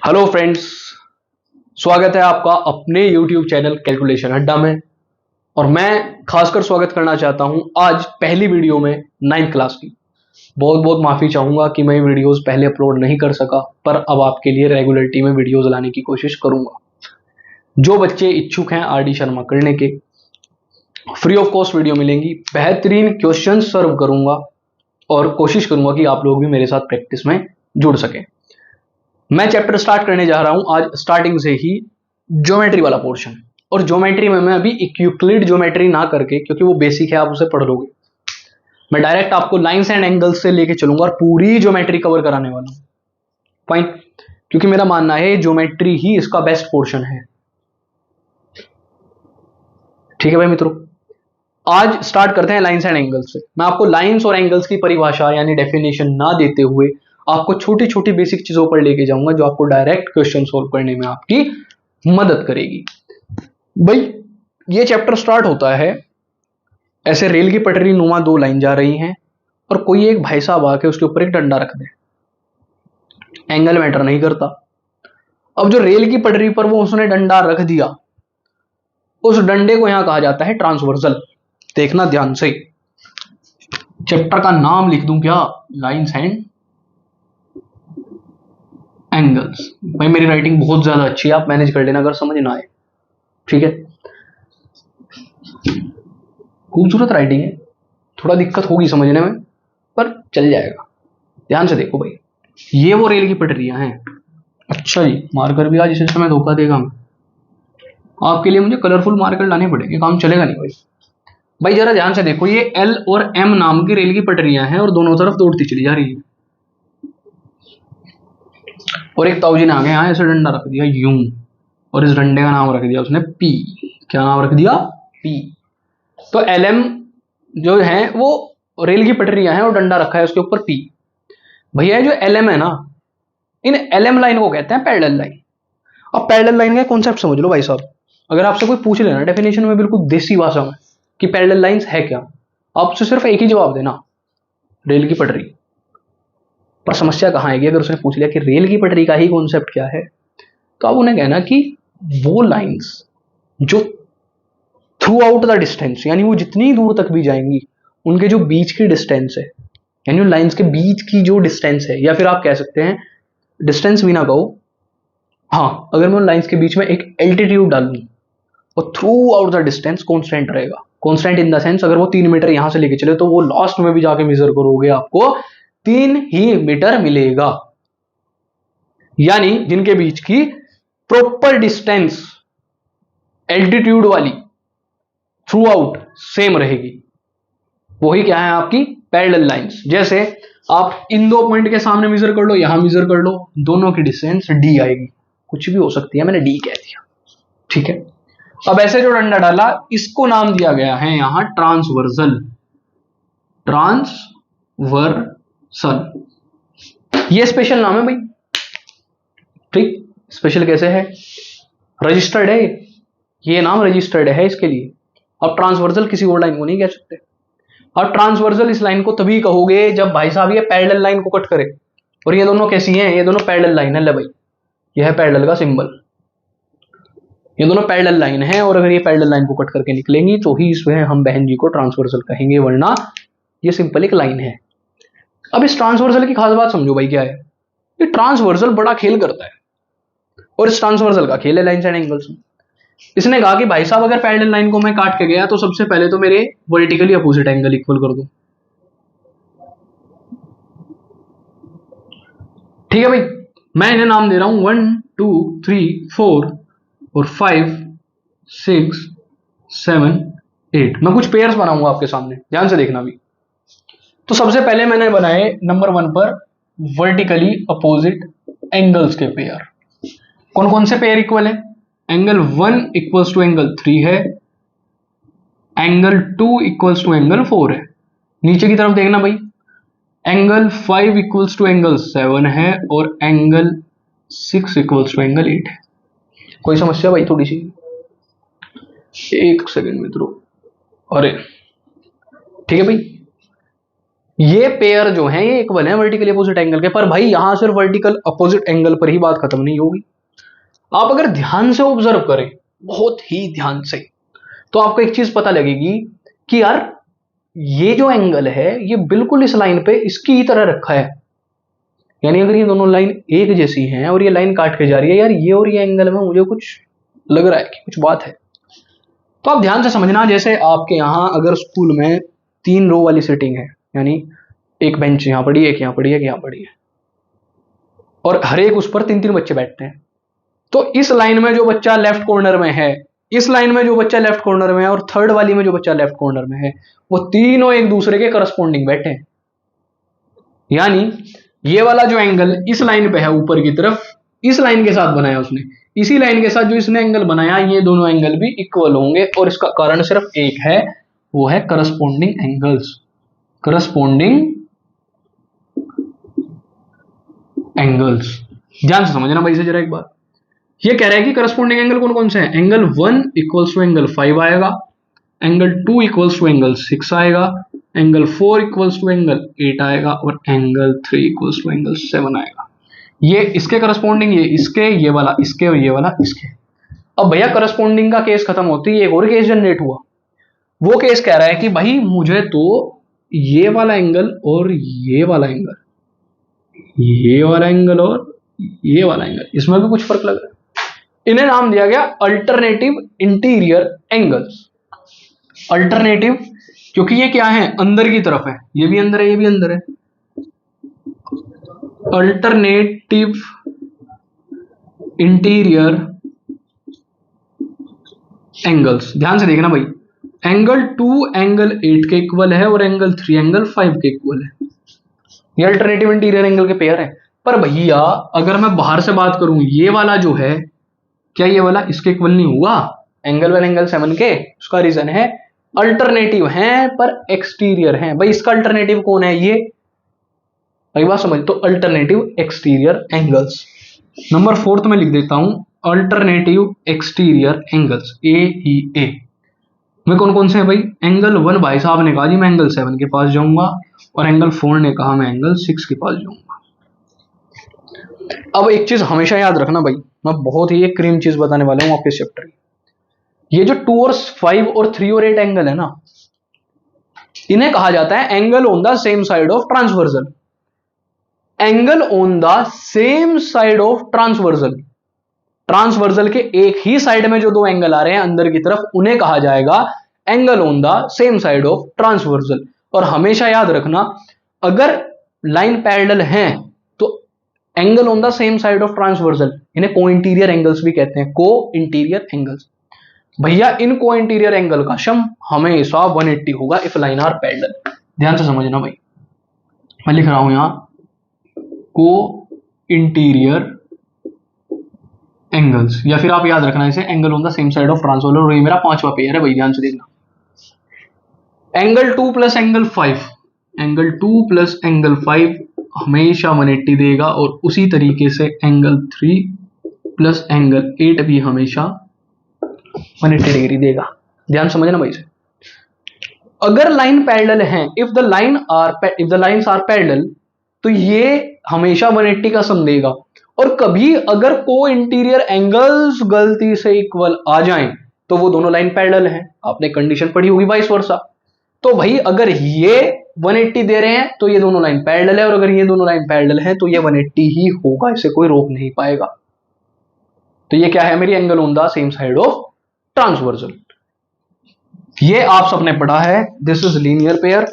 Hello friends, स्वागत है आपका अपने YouTube चैनल कैलकुलेशन अड्डा में। और मैं खासकर स्वागत करना चाहता हूं आज पहली वीडियो में 9th क्लास की। बहुत बहुत माफ़ी चाहूँगा कि मैं वीडियोस पहले अपलोड नहीं कर सका, पर अब आपके लिए रेगुलरिटी में वीडियोस लाने की कोशिश करूँगा। जो बच्चे इच्छुक हैं RD शर्मा करने के, फ्री ऑफ कॉस्ट वीडियो मिलेंगी, बेहतरीन क्वेश्चन सर्व करूँगा और कोशिश करूँगा कि आप लोग भी मेरे साथ प्रैक्टिस में जुड़ सकें। मैं चैप्टर स्टार्ट करने जा रहा हूं आज स्टार्टिंग से ही, ज्योमेट्री वाला पोर्शन। और ज्योमेट्री में मैं अभी यूक्लिड ज्योमेट्री ना करके, क्योंकि वो बेसिक है, आप उसे पढ़ लोगे, मैं डायरेक्ट आपको लाइंस एंड एंगल्स से लेके चलूंगा और पूरी ज्योमेट्री कवर कराने वाला हूं। फाइन, क्योंकि मेरा मानना है ज्योमेट्री ही इसका बेस्ट पोर्शन है। ठीक है भाई मित्रों, आज स्टार्ट करते हैं लाइंस एंड एंगल्स से। मैं आपको लाइंस और एंगल्स की परिभाषा यानी डेफिनेशन ना देते हुए आपको छोटी छोटी बेसिक चीजों पर लेके जाऊंगा, जो आपको डायरेक्ट क्वेश्चन सोल्व करने में आपकी मदद करेगी। भाई ये चैप्टर स्टार्ट होता है ऐसे, रेल की पटरी नुमा दो लाइन जा रही हैं और कोई एक भाई साहब आके उसके ऊपर एक डंडा रख दे। एंगल मैटर नहीं करता। अब जो रेल की पटरी पर वो उसने डंडा रख दिया, उस डंडे को यहां कहा जाता है ट्रांसवर्सल। देखना ध्यान से, चैप्टर का नाम लिख दूं क्या? Lines and angles. भाई मेरी राइटिंग बहुत ज्यादा अच्छी है, आप मैनेज कर लेना अगर समझ ना आए। ठीक है, खूबसूरत राइटिंग है, थोड़ा दिक्कत होगी समझने में पर चल जाएगा। ध्यान से देखो भाई, ये वो रेल की पटरियां हैं। अच्छा जी, मार्कर भी आज इस समय धोखा देगा। मैं आपके लिए मुझे कलरफुल मार्कर लाने पड़ेंगे, काम चलेगा नहीं भाई। भाई जरा ध्यान से देखो, ये L और M नाम की रेल की पटरियां हैं और दोनों तरफ दौड़ती चली जा रही है। और एक ताऊजी ने आगे यहाँ ऐसे डंडा रख दिया यूं, और इस डंडे का नाम रख दिया उसने P। क्या नाम रख दिया? P। तो LM जो है वो रेल की पटरियां हैं और डंडा रखा है उसके ऊपर P। भैया जो LM है ना, इन LM लाइन को कहते हैं पैरेलल लाइन। अब पैरेलल लाइन का कॉन्सेप्ट समझ लो भाई साहब। अगर आपसे कोई पूछ लेना डेफिनेशन में बिल्कुल देसी भाषा में कि पैरेलल लाइंस है क्या, आपसे सिर्फ एक ही जवाब देना, रेल की पटरी। पर समस्या कहाँ आएगी अगर उसने पूछ लिया कि रेल की पटरी का ही कॉन्सेप्ट क्या है, तो आप उन्हें कहना कि वो लाइंस जो थ्रू आउट द डिस्टेंस, यानी वो जितनी दूर तक भी जाएंगी, उनके जो बीच की डिस्टेंस है, यानी उन लाइंस के बीच की जो डिस्टेंस है, या फिर आप कह सकते हैं डिस्टेंस भी ना कहो, हाँ, अगर मैं उन लाइंस के बीच में एक एल्टीट्यूड डालूं और through out the distance constant रहेगा। कॉन्स्टेंट इन द सेंस, अगर वो 3 मीटर यहां से लेके चले तो वो लास्ट में भी जाके मेजर करोगे आपको 3 ही मीटर मिलेगा। यानी जिनके बीच की प्रॉपर डिस्टेंस एल्टीट्यूड वाली थ्रू आउट सेम रहेगी, वही क्या है आपकी पैरेलल लाइंस। जैसे आप इन दो पॉइंट के सामने मेजर कर लो, यहां मेजर कर लो, दोनों की डिस्टेंस D आएगी। कुछ भी हो सकती है, मैंने D कह दिया। ठीक है, अब ऐसे जो डंडा डाला इसको नाम दिया गया है यहां ट्रांसवर्सल। ट्रांसवर्सल ये स्पेशल नाम है भाई। ठीक, स्पेशल कैसे है? रजिस्टर्ड है, ये नाम रजिस्टर्ड है इसके लिए। अब ट्रांसवर्सल किसी और लाइन को नहीं कह सकते। अब ट्रांसवर्सल इस लाइन को तभी कहोगे जब भाई साहब ये पैरेलल लाइन को कट करे। और ये दोनों कैसी हैं? ये दोनों पैरेलल लाइन है। ले भाई, यह है पैरेलल का सिंबल, ये दोनों पैरेलल लाइन है, और अगर ये पैरेलल लाइन को कट करके निकलेंगी तो ही इसमें हम बहन जी को ट्रांसवर्सल कहेंगे, वरना ये सिंपल एक लाइन है। अब इस ट्रांसवर्सल की खास बात समझो भाई क्या है। ये ट्रांसवर्सल बड़ा खेल करता है, और इस ट्रांसवर्सल का खेल है लाइंस एंड एंगल्स में। इसने कहा कि भाई साहब अगर पैरेलल लाइन को मैं काट के गया तो सबसे पहले तो मेरे वर्टिकली अपोजिट एंगल इक्वल कर दो। ठीक है भाई, मैं इन्हें नाम दे रहा हूं 1 2 3 4 और 5 6 7 8। मैं कुछ पेयर्स बनाऊंगा आपके सामने, ध्यान से देखना भी। तो सबसे पहले मैंने बनाए नंबर 1 पर वर्टिकली अपोजिट एंगल्स के पेयर। कौन कौन से पेयर इक्वल है? एंगल 1 इक्वल्स टू एंगल 3 है, एंगल 2 इक्वल्स टू एंगल 4 है। नीचे की तरफ देखना भाई, एंगल 5 इक्वल्स टू एंगल 7 है, और एंगल 6 इक्वल्स टू एंगल 8 है। कोई समस्या भाई? थोड़ी सी, एक सेकेंड मित्रों। अरे ठीक है भाई, ये पेयर जो है ये इक्वल है वर्टिकली अपोजिट एंगल के। पर भाई यहां सिर्फ वर्टिकल अपोजिट एंगल पर ही बात खत्म नहीं होगी। आप अगर ध्यान से ऑब्जर्व करें, बहुत ही ध्यान से, तो आपको एक चीज पता लगेगी कि यार ये जो एंगल है ये बिल्कुल इस लाइन पे इसकी ही तरह रखा है। यानी अगर ये दोनों लाइन एक जैसी हैं और ये लाइन काट के जा रही है, यार ये और ये एंगल में मुझे कुछ लग रहा है कि कुछ बात है। तो आप ध्यान से समझना, जैसे आपके यहाँ अगर स्कूल में 3 रो वाली सीटिंग है, यानी एक बेंच यहाँ पड़ी है, एक यहाँ पड़ी है, एक यहाँ पड़ी है, और हर एक उस पर 3-3 बच्चे बैठते हैं। तो इस लाइन में जो बच्चा लेफ्ट कॉर्नर में है, इस लाइन में जो बच्चा लेफ्ट कॉर्नर में है, और थर्ड वाली में जो बच्चा लेफ्ट कॉर्नर में है, वो तीनों एक दूसरे के करस्पॉन्डिंग बैठे हैं। यानी ये वाला जो एंगल इस लाइन पे है ऊपर की तरफ, इस लाइन के साथ बनाया उसने, इसी लाइन के साथ जो इसने एंगल बनाया, ये दोनों एंगल भी इक्वल होंगे। और इसका कारण सिर्फ एक है, वो है करस्पॉन्डिंग एंगल्स। करस्पॉन्डिंग एंगल्स, ध्यान से समझना भाई से जरा एक बार। ये कह रहा है कि करस्पॉन्डिंग एंगल कौन कौन से हैं। एंगल 1 इक्वल्स टू एंगल 5 आएगा, एंगल 2 इक्वल्स टू एंगल 6 आएगा, एंगल 4 इक्वल्स टू एंगल 8 आएगा, और एंगल 3 इक्वल्स टू एंगल 7 आएगा। ये इसके करस्पॉन्डिंग, ये इसके, ये वाला इसके, और ये वाला इसके। अब भैया करस्पॉन्डिंग का केस खत्म होती है, एक और केस जनरेट हुआ। वो केस कह रहा है कि भाई मुझे तो ये वाला एंगल और ये वाला एंगल, ये वाला एंगल और ये वाला एंगल, इसमें भी कुछ फर्क लग रहा है। इन्हें नाम दिया गया अल्टरनेटिव इंटीरियर एंगल्स। अल्टरनेटिव क्योंकि ये क्या है, अंदर की तरफ है, ये भी अंदर है, ये भी अंदर है। अल्टरनेटिव इंटीरियर एंगल्स, ध्यान से देखना भाई। एंगल 2 एंगल 8 के इक्वल है, और एंगल 3 एंगल 5 के इक्वल है। ये अल्टरनेटिव इंटीरियर एंगल के पेयर है। पर भैया अगर मैं बाहर से बात करूं, ये वाला जो है, क्या ये वाला इसके इक्वल नहीं हुआ एंगल 1 एंगल 7 के? उसका रीजन है अल्टरनेटिव हैं पर एक्सटीरियर हैं। भाई इसका अल्टरनेटिव कौन है? ये भाई बात समझ। तो अल्टरनेटिव एक्सटीरियर एंगल्स। नंबर 4 में लिख देता हूं, अल्टरनेटिव एक्सटीरियर एंगल्स, AEA में कौन कौन से हैं भाई? एंगल 1 भाई साहब ने कहा जी मैं एंगल 7 के पास जाऊंगा, और एंगल 4 ने कहा मैं एंगल 6 के पास जाऊंगा। अब एक चीज हमेशा याद रखना भाई, मैं बहुत ही एक क्रीम चीज बताने वाला हूं आपके चैप्टर की। ये जो 2 और 5 और 3 और 8 एंगल है ना, इन्हें कहा जाता है angle on the same side of transversal. Angle on the same side of transversal, transversal के एक ही साइड में जो दो एंगल आ रहे हैं अंदर की तरफ, उन्हें कहा जाएगा angle on the same side of transversal. और हमेशा याद रखना, अगर लाइन पैरेलल हैं तो angle on the same side of transversal, इन्हें को इंटीरियर एंगल्स भी कहते हैं, को इंटीरियर एंगल्स। भैया इन को इंटीरियर एंगल का सम हमेशा 180 होगा इफ लाइन आर पैरेलल। ध्यान से समझना भाई, मैं लिख रहा हूं यहां को इंटीरियर एंगल्स, या फिर आप याद रखना इसे angle on the same side of transversal. और ये मेरा 5वां पेयर है भाई, ध्यान से देखना। Angle 2 plus angle 5, angle 2 plus angle 5 हमेशा 180 देगा, और उसी तरीके से एंगल 3 प्लस एंगल 8 भी हमेशा 180 डिग्री देगा। ध्यान समझना भाई से। अगर लाइन पैरेलल है, if the lines are parallel, तो ये हमेशा 180 का सम देगा। और कभी अगर को इंटीरियर एंगल्स गलती से इक्वल आ जाएं तो वो दोनों लाइन पैरेलल हैं। आपने कंडीशन पढ़ी होगी वाइस वर्सा। तो भाई अगर ये 180 दे रहे हैं तो ये दोनों लाइन पैरेलल है, और अगर ये दोनों लाइन पैरेलल है तो ये 180 ही होगा, इसे कोई रोक नहीं पाएगा। तो ये क्या है मेरी angle on the same side of transversal. ये आप सबने पढ़ा है, दिस इज लीनियर पेयर।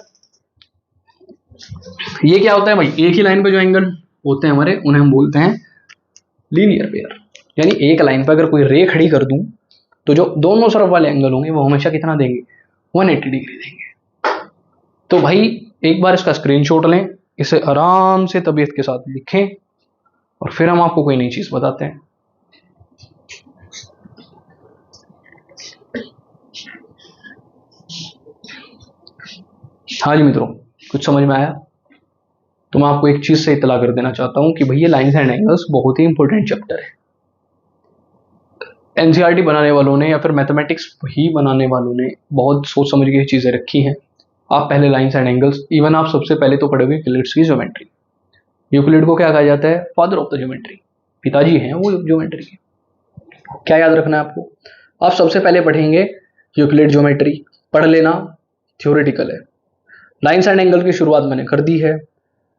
ये क्या होता है भाई? एक ही लाइन पे जो एंगल होते हैं हमारे, उन्हें हम बोलते हैं लीनियर पेयर। यानी एक लाइन पे अगर कोई रे खड़ी कर दूं तो जो दोनों तरफ वाले एंगल होंगे वो हमेशा कितना देंगे? 180 डिग्री देंगे। तो भाई एक बार इसका स्क्रीनशॉट लें, इसे आराम से तबीयत के साथ लिखें, और फिर हम आपको कोई नई चीज बताते हैं। हाँ जी मित्रों, कुछ समझ में आया? तो मैं आपको एक चीज से इतला कर देना चाहता हूं कि भैया लाइन्स एंड एंगल्स बहुत ही इंपॉर्टेंट चैप्टर है। एनसीईआरटी बनाने वालों ने या फिर मैथमेटिक्स ही बनाने वालों ने बहुत सोच समझ के चीजें रखी हैं। आप पहले लाइन्स एंड एंगल्स, इवन आप सबसे पहले तो पढ़ोगे यूक्लिड्स की ज्योमेट्री। यूक्लिड को क्या कहा जाता है? फादर ऑफ द ज्योमेट्री, पिताजी हैं वो ज्योमेट्री के। क्या याद रखना है आपको? आप सबसे पहले पढ़ेंगे यूक्लिड ज्योमेट्री, पढ़ लेना, थ्योरेटिकल है। लाइन्स एंड एंगल की शुरुआत मैंने कर दी है।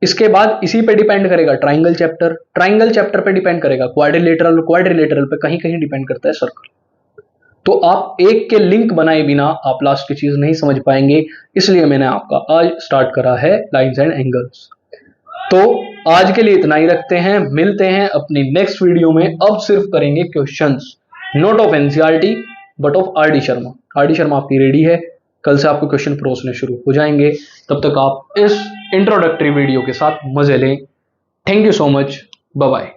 इसके बाद इसी पे डिपेंड करेगा ट्राइंगल चैप्टर, ट्राइंगल चैप्टर पे डिपेंड करेगा क्वाड्रिलेटरल, क्वाड्रिलेटरल पे कहीं कहीं डिपेंड करता है सर्कल। तो आप एक के लिंक बनाए बिना आप लास्ट की चीज नहीं समझ पाएंगे, इसलिए मैंने आपका आज स्टार्ट करा है लाइन्स एंड एंगल्स। तो आज के लिए इतना ही रखते हैं, मिलते हैं अपनी नेक्स्ट वीडियो में। अब सिर्फ करेंगे questions, not of NCERT but of R D Sharma. R D Sharma आपकी रेडी है, कल से आपको क्वेश्चन परोसने शुरू हो जाएंगे। तब तक आप इस इंट्रोडक्टरी वीडियो के साथ मजे लें। Thank you so much, bye bye.